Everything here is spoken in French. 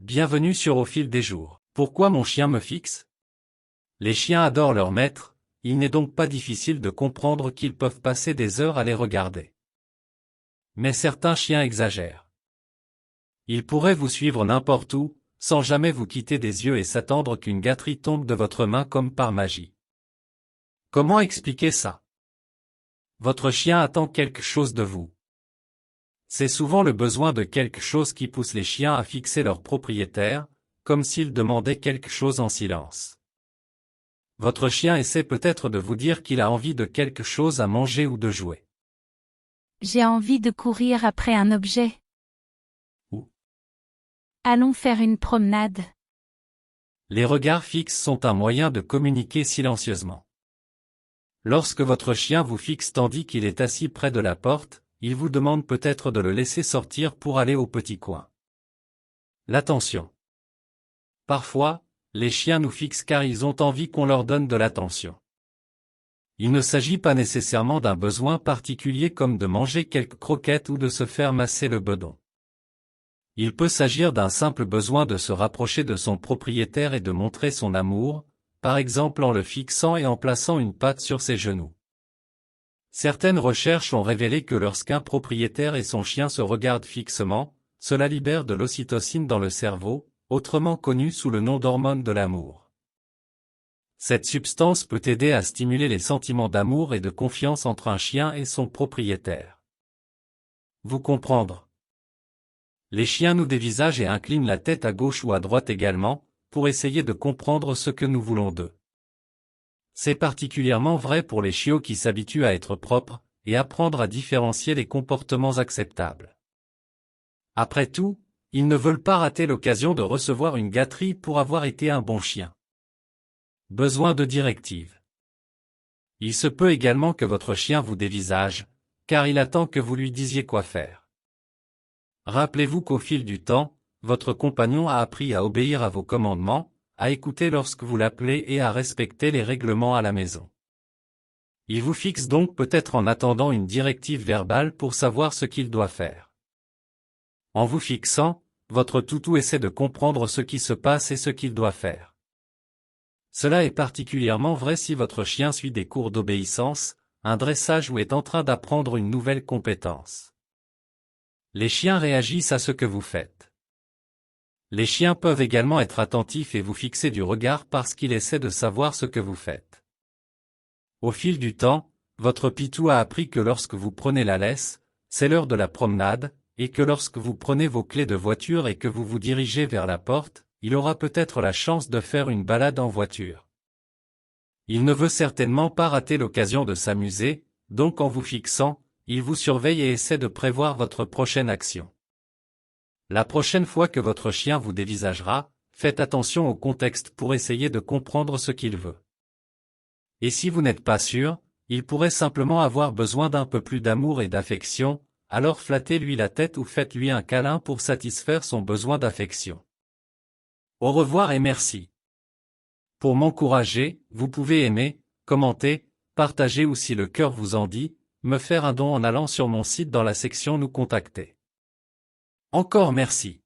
Bienvenue sur Au fil des jours. Pourquoi mon chien me fixe? Les chiens adorent leur maître, il n'est donc pas difficile de comprendre qu'ils peuvent passer des heures à les regarder. Mais certains chiens exagèrent. Ils pourraient vous suivre n'importe où, sans jamais vous quitter des yeux et s'attendre qu'une gâterie tombe de votre main comme par magie. Comment expliquer ça? Votre chien attend quelque chose de vous. C'est souvent le besoin de quelque chose qui pousse les chiens à fixer leur propriétaire, comme s'ils demandaient quelque chose en silence. Votre chien essaie peut-être de vous dire qu'il a envie de quelque chose à manger ou de jouer. J'ai envie de courir après un objet. Ou Allons faire une promenade. les regards fixes sont un moyen de communiquer silencieusement. Lorsque votre chien vous fixe tandis qu'il est assis près de la porte, il vous demande peut-être de le laisser sortir pour aller au petit coin. L'attention. Parfois, les chiens nous fixent car ils ont envie qu'on leur donne de l'attention. Il ne s'agit pas nécessairement d'un besoin particulier comme de manger quelques croquettes ou de se faire masser le bedon. Il peut s'agir d'un simple besoin de se rapprocher de son propriétaire et de montrer son amour, par exemple en le fixant et en plaçant une patte sur ses genoux. Certaines recherches ont révélé que lorsqu'un propriétaire et son chien se regardent fixement, cela libère de l'ocytocine dans le cerveau, autrement connue sous le nom d'hormone de l'amour. Cette substance peut aider à stimuler les sentiments d'amour et de confiance entre un chien et son propriétaire. Vous comprendre. Les chiens nous dévisagent et inclinent la tête à gauche ou à droite également, pour essayer de comprendre ce que nous voulons d'eux. C'est particulièrement vrai pour les chiots qui s'habituent à être propres, et apprendre à différencier les comportements acceptables. Après tout, ils ne veulent pas rater l'occasion de recevoir une gâterie pour avoir été un bon chien. Besoin de directives. Il se peut également que votre chien vous dévisage, car il attend que vous lui disiez quoi faire. Rappelez-vous qu'au fil du temps, votre compagnon a appris à obéir à vos commandements, à écouter lorsque vous l'appelez et à respecter les règlements à la maison. Il vous fixe donc peut-être en attendant une directive verbale pour savoir ce qu'il doit faire. En vous fixant, votre toutou essaie de comprendre ce qui se passe et ce qu'il doit faire. Cela est particulièrement vrai si votre chien suit des cours d'obéissance, un dressage ou est en train d'apprendre une nouvelle compétence. Les chiens réagissent à ce que vous faites. Les chiens peuvent également être attentifs et vous fixer du regard parce qu'ils essaient de savoir ce que vous faites. Au fil du temps, votre pitou a appris que lorsque vous prenez la laisse, c'est l'heure de la promenade, et que lorsque vous prenez vos clés de voiture et que vous vous dirigez vers la porte, il aura peut-être la chance de faire une balade en voiture. Il ne veut certainement pas rater l'occasion de s'amuser, donc en vous fixant, il vous surveille et essaie de prévoir votre prochaine action. La prochaine fois que votre chien vous dévisagera, faites attention au contexte pour essayer de comprendre ce qu'il veut. Et si vous n'êtes pas sûr, il pourrait simplement avoir besoin d'un peu plus d'amour et d'affection, alors flattez-lui la tête ou faites-lui un câlin pour satisfaire son besoin d'affection. Au revoir et merci. Pour m'encourager, vous pouvez aimer, commenter, partager ou si le cœur vous en dit, me faire un don en allant sur mon site dans la section Nous contacter. Encore merci.